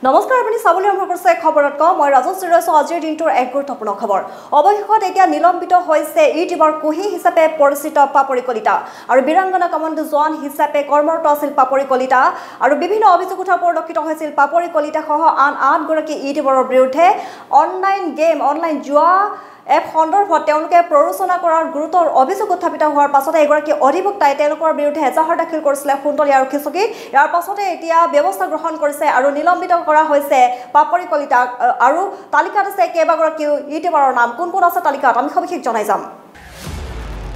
নমস্কাৰ আপুনি চাবলৈ আৰম্ভ কৰিছে খবৰত ক মই ৰাজশ্ৰী ৰয়ছ আজিৰ দিনটোৰ এক গুৰুত্বপূৰ্ণ খবৰ অৱশেষত এতিয়া নিলম্বিত হৈছে ইউটিউবাৰ কুহি হিচাপে পৰিচিত পাপৰি কলিতা আৰু বীৰাংগনা কমাণ্ডো জোৱান হিচাপে কৰ্মৰত আছিল পাপৰি কলিতা আৰু বিভিন্ন অভিযোগ উঠা পৰিলক্ষিত হৈছিল পাপৰি কলিতা সহ আন 8 গৰাকী ইউটিউবাৰৰ বিৰুদ্ধে অনলাইন জুৱা এপ সন্দৰ্ভত তেওঁলোকে প্ৰৰোচনা কৰাৰ গুৰুতৰ অভিযোগ উত্থাপিত হোৱাৰ পাছতে এগৰাকী অধিবক্তাই তেওঁলোকৰ বিৰুদ্ধে এজাহাৰ দাখিল কৰিছিলে সুন্দলী আৰক্ষী চকীত ইয়াৰ পাছতে এতিয়া ব্যৱস্থা গ্ৰহণ কৰিছে আৰু নিলম্বিত কৰা হৈছে পাপৰি কলিতাক আৰু তালিকাত আছে কেইবাগৰাকী ইউটিউবাৰৰ নাম কোন কোন আছে তালিকাত আমি সবিশেষ জনাই যাম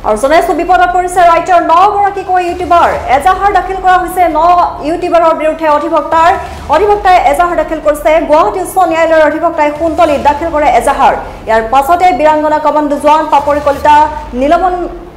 আৰু জনাইছো বিপদত পৰিছে ৰাজ্যৰ 9 গৰাকীকৈ ইউটিউবাৰ এজাহাৰ দাখিল কৰা হৈছে 9 ইউটিউবাৰৰ বিৰুদ্ধে অধিবক্তাই এজাহাৰ দাখিল কৰিছে গুৱাহাটী উচ্চ ন্যায়ালয়ৰ অধিবক্তাই সুন্দলীত দাখিল কৰে এজাহাৰ ইয়াৰ পাছতে বীৰাংগনা কমাণ্ডো জোৱান পাপৰি কলিতা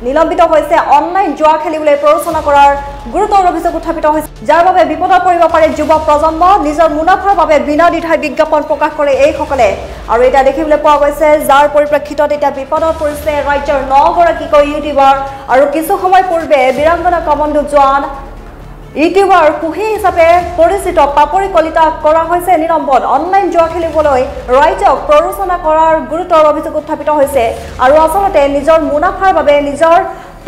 নিলম্বিত হৈছে অনলাইন জুৱা খেলিবলৈ প্ৰৰোচনা কৰাৰ গুৰুতৰ অভিযোগ উত্থাপিত হৈছে যাৰ বাবে বিপদত পৰিব পাৰে যুৱ প্ৰজন্ম নিজৰ মুনাফাৰ বাবে বিনা দ্বিধাই বিজ্ঞাপন প্ৰকাশ কৰে এইসকলে আৰু এটা দেখিবলৈ পোৱা গৈছে যাৰ পৰিপ্ৰেক্ষিতত এতিয়া বিপদত পৰিছে ৰাজ্যৰ 9 গৰাকীকৈ ইউটিউবাৰ আৰু কিছু সময় পূৰ্বে বীৰাংগনা কমাণ্ডো জোৱান ইউটিউবাৰ কুহি হিচাপে পৰিচিত পাপৰি কলিতাক কৰা হৈছে নিলম্বন অনলাইন জুৱা খেলিবলৈ ৰাইজক প্ৰৰোচনা কৰাৰ গুৰুতৰ অভিযোগ উত্থাপিত হৈছে আৰু আচলতে নিজৰ মুনাফাৰ বাবে নিজৰ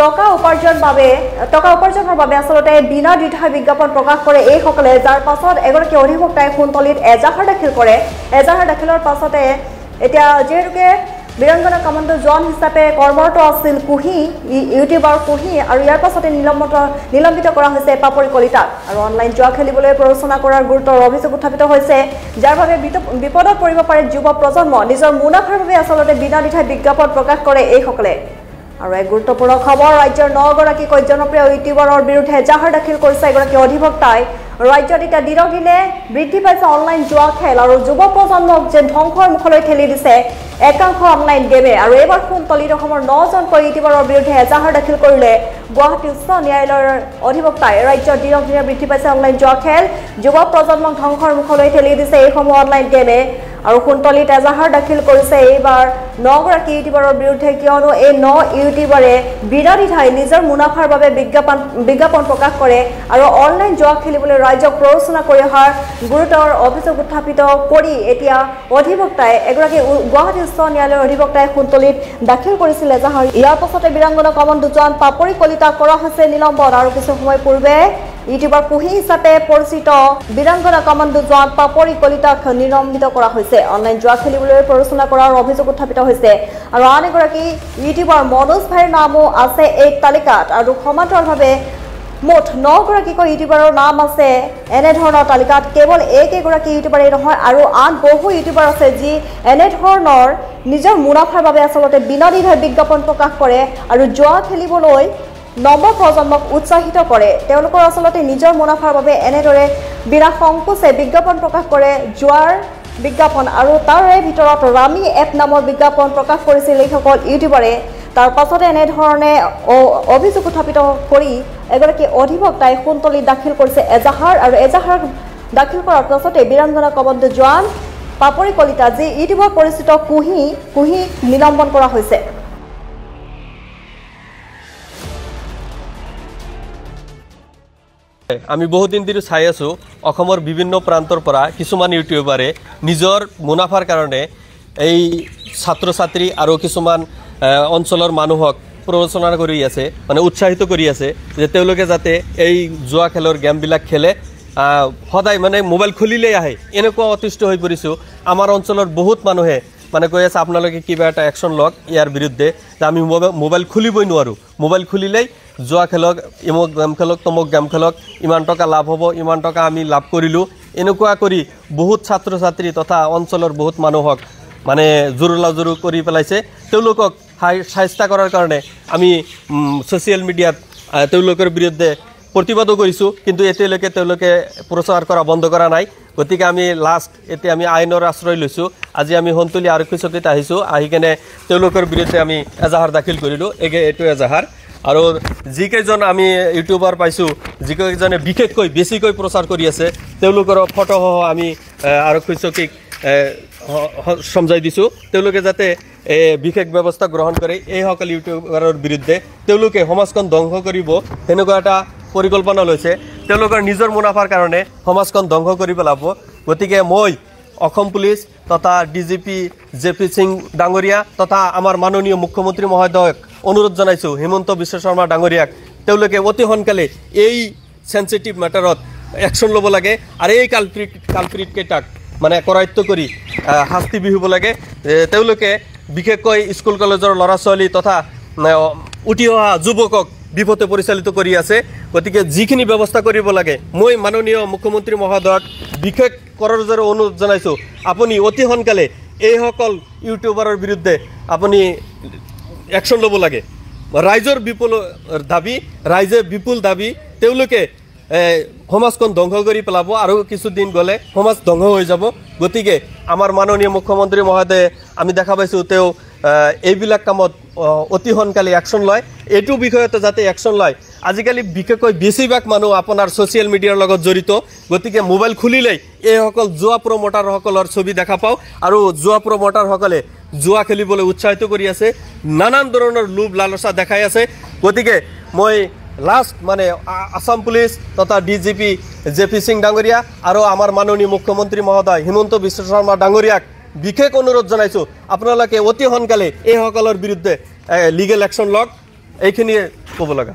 টকা উপাৰ্জনৰ বাবে আচলতে বিনা দ্বিধাই বিজ্ঞাপন প্ৰকাশ কৰে এইসকলে যাৰ পাছত এগৰাকী অধিবক্তাই সুন্দলীত এজাহাৰ দাখিল কৰে এজাহাৰ দাখিলৰ পাছতে এতিয়া যিহেতুকে বীৰাংগনা কমাণ্ডো জোৱান হিচাপে কৰ্মৰত আছিল কুহি ইউটিউবাৰ কুহি আৰু ইয়াৰ পাছতে নিলম্বিত কৰা হৈছে পাপৰি কলিতাক আৰু অনলাইন জুৱা খেলিবলৈ প্ৰৰোচনা কৰাৰ গুৰুতৰ অভিযোগ উত্থাপিত হৈছে যাৰ বাবে বিপদত পৰিব পাৰে যুৱ প্ৰজন্ম নিজৰ মুনাফাৰ বাবে আচলতে বিনা দ্বিধাই বিজ্ঞাপন প্ৰকাশ কৰে এইসকলে আৰু এক গুৰুত্বপূৰ্ণ খবৰ ৰাজ্যৰ 9 গৰাকীকৈ জনপ্ৰিয় ইউটিউবাৰৰ বিৰুদ্ধে এজাহাৰ দাখিল কৰিছে এগৰাকী অধিবক্তাই ৰাজ্যত এতিয়া দিনক দিনে বৃদ্ধি পাইছে অনলাইন জুৱা খেল আৰু যুৱ প্ৰজন্মক যে ধ্বংসৰ মুখলৈ ঠেলি দিছে একাংশ অনলাইন গেমে আৰু এইবাৰ সুন্দলীত অসমৰ 9জনকৈ ইউটিউবাৰৰ বিৰুদ্ধে এজাহাৰ দাখিল কৰিলে গুৱাহাটী উচ্চ ন্যায়ালয়ৰ অধিবক্তাই ৰাজ্যত দিনক দিনে বৃদ্ধি পাইছে অনলাইন জুৱা খেল যুৱ প্ৰজন্মক ধ্বংসৰ মুখলৈ ঠেলি দিছে এইসমূহ অনলাইন গেমে আৰু সুন্দলীত এজাহাৰ দাখিল কৰিছে এইবাৰ 9 গৰাকী ইউটিউবাৰৰ বিৰুদ্ধে কিয়নো এই 9 ইউটিউবাৰে বিনা দ্বিধাই নিজৰ মুনাফাৰ বাবে বিজ্ঞাপন প্ৰকাশ কৰে আৰু অনলাইন জুৱা খেলিবলৈ ৰাইজক প্ৰৰোচনা কৰি অহাৰ গুৰুতৰ অভিযোগ উত্থাপিত কৰি এতিয়া অধিবক্তাই এগৰাকী গুৱাহাটী উচ্চ ন্যায়ালয়ৰ অধিবক্তাই সুন্দলীত দাখিল কৰিছিল এজাহাৰ ইয়াৰ পাছতে বীৰাংগনা কমাণ্ডো জোৱান পাপৰি কলিতাক কৰা হৈছে নিলম্বন আৰু কিছু সময় পূৰ্বে ইউটিউবাৰ কুহি হিচাপে পৰিচিত বীৰাংগনা কমাণ্ডো জোৱান পাপৰি কলিতাক নিলম্বিত কৰা হৈছে অনলাইন জুৱা খেলিবলৈ প্ৰৰোচনা কৰাৰ অভিযোগ উত্থাপিত হৈছে আৰু আন এগৰাকী ইউটিউবাৰ মনোজ ভাইৰ নামো আছে এই তালিকাত আৰু সমান্তৰালভাৱে মুঠ 9 গৰাকীকৈ ইউটিউবাৰৰ নাম আছে এনেধৰণৰ তালিকাত কেৱল একেগৰাকী ইউটিউবাৰেই নহয় আৰু আন বহু ইউটিউবাৰ আছে যি এনেধৰণৰ নিজৰ মুনাফাৰ বাবে আচলতে বিনা দ্বিধাই বিজ্ঞাপন প্ৰকাশ কৰে আৰু জুৱা খেলিবলৈ নৱ প্ৰজন্মক উৎসাহিত কৰে তেওঁলোকৰ আচলতে নিজৰ মুনাফাৰ বাবে এনেদৰে বিনা সংকোচে বিজ্ঞাপন প্ৰকাশ কৰে জুৱাৰ বিজ্ঞাপন আৰু তাৰে ভিতৰত ৰামি এপ নামৰ বিজ্ঞাপন প্ৰকাশ কৰিছিল এইসকল ইউটিউবাৰে তাৰ পাছতে এনেধৰণে অভিযোগ উত্থাপিত কৰি এগৰাকী অধিবক্তাই সুন্দলীত দাখিল কৰিছে এজাহাৰ আৰু এজাহাৰ দাখিল কৰাৰ পাছতে বীৰাংগনা কমাণ্ডো জোৱান পাপৰি কলিতা যি ইউটিউবৰ পৰিচিত কুহি নিলম্বন কৰা হৈছে আমি বহুদিন ধৰি চাই আছো অসমৰ বিভিন্ন প্ৰান্তৰ পৰা কিছুমান ইউটিউবাৰে নিজৰ মুনাফাৰ কাৰণে এই ছাত্ৰ ছাত্ৰী আৰু কিছুমান অঞ্চলৰ মানুহক প্ৰৰোচনা কৰি আছে মানে উৎসাহিত কৰি আছে যে তেওঁলোকে যাতে এই জুৱা খেলৰ গেমবিলাক খেলে সদায় মানে মোবাইল খুলিলেই আহে এনেকুৱা অতিষ্ঠ হৈ পৰিছোঁ আমাৰ অঞ্চলৰ বহুত মানুহে মানে কৈ আছে আপোনালোকে কিবা এটা একশ্যন লওক ইয়াৰ বিৰুদ্ধে যে আমি মোবাইল খুলিবই নোৱাৰোঁ মোবাইল খুলিলেই জুৱা খেলক ইমক গেম খেলক তমক গেম খেলক ইমান টকা লাভ হ'ব ইমান টকা আমি লাভ কৰিলোঁ এনেকুৱা কৰি বহুত ছাত্ৰ ছাত্ৰী তথা অঞ্চলৰ বহুত মানুহক মানে জোৰো কৰি পেলাইছে তেওঁলোকক সাহায্য কৰাৰ কাৰণে আমি ছ'চিয়েল মিডিয়াত তেওঁলোকৰ বিৰুদ্ধে প্ৰতিবাদো কৰিছোঁ কিন্তু এতিয়ালৈকে তেওঁলোকে প্ৰচাৰ কৰা বন্ধ কৰা নাই গতিকে আমি এতিয়া আমি আইনৰ আশ্ৰয় লৈছোঁ আজি আমি সুন্দলী আৰক্ষী চকীত আহিছোঁ আহি কেনে তেওঁলোকৰ বিৰুদ্ধে আমি এজাহাৰ দাখিল কৰিলোঁ এইটো এজাহাৰ আৰু যিকেইজন আমি ইউটিউবাৰ পাইছোঁ যিকেইজনে বিশেষকৈ বেছিকৈ প্ৰচাৰ কৰি আছে তেওঁলোকৰ ফটোসহ আমি আৰক্ষী চকীক সমজাই দিছোঁ তেওঁলোকে যাতে বিশেষ ব্যৱস্থা গ্ৰহণ কৰে এইসকল ইউটিউবাৰৰ বিৰুদ্ধে তেওঁলোকে সমাজখন ধ্বংস কৰিব সেনেকুৱা এটা পৰিকল্পনা লৈছে তেওঁলোকৰ নিজৰ মুনাফাৰ কাৰণে সমাজখন ধ্বংস কৰি পেলাব গতিকে মই অসম পুলিচ তথা ডিজিপি জেপি সিং ডাঙৰীয়া তথা আমাৰ মাননীয় মুখ্যমন্ত্ৰী মহোদয়ক অনুৰোধ জনাইছোঁ হিমন্ত বিশ্ব শৰ্মা ডাঙৰীয়াক তেওঁলোকে অতি সোনকালে এই সেন্সিটিভ মেটাৰত একশ্যন ল'ব লাগে আৰু এই কালপ্ৰিট কেইটাক মানে কৰায়ত্ব কৰি শাস্তি বিহিব লাগে তেওঁলোকে বিশেষকৈ স্কুল কলেজৰ ল'ৰা ছোৱালী তথা উঠি অহা যুৱকক বিপথে পৰিচালিত কৰি আছে গতিকে যিখিনি ব্যৱস্থা কৰিব লাগে মই মাননীয় মুখ্যমন্ত্ৰী মহোদয়ক বিশেষ কৰজৰে অনুৰোধ জনাইছোঁ আপুনি অতি সোনকালে এইসকল ইউটিউবাৰৰ বিৰুদ্ধে আপুনি একশ্যন ল'ব লাগে ৰাইজৰ ৰাইজে বিপুল দাবী তেওঁলোকে সমাজখন ধ্বংস কৰি পেলাব আৰু কিছুদিন গ'লে সমাজ ধ্বংস হৈ যাব গতিকে আমাৰ মাননীয় মুখ্যমন্ত্ৰী মহোদয়ে আমি দেখা পাইছোঁ তেওঁ এইবিলাক কামত অতি সোনকালে একশ্যন লয় এইটো বিষয়তে যাতে একশ্যন লয় আজিকালি বিশেষকৈ বেছিভাগ মানুহ আপোনাৰ ছ'চিয়েল মিডিয়াৰ লগত জড়িত গতিকে মোবাইল খুলিলেই এইসকল জুৱা প্ৰমোটাৰসকলৰ ছবি দেখা পাওঁ আৰু জুৱা প্ৰমোটাৰসকলে জুৱা খেলিবলৈ উৎসাহিত কৰি আছে নানান ধৰণৰ লোভ লালচা দেখাই আছে গতিকে মই লাষ্ট মানে আসাম পুলিচ তথা ডিজিপি জেপি সিং ডাঙৰীয়া আৰু আমাৰ মাননীয় মুখ্যমন্ত্ৰী মহোদয় হিমন্ত বিশ্ব শৰ্মা ডাঙৰীয়াক বিশেষ অনুৰোধ জনাইছোঁ আপোনালোকে অতি সোনকালে এইসকলৰ বিৰুদ্ধে লিগেল একশ্যন লওক এইখিনিয়ে ক'ব লগা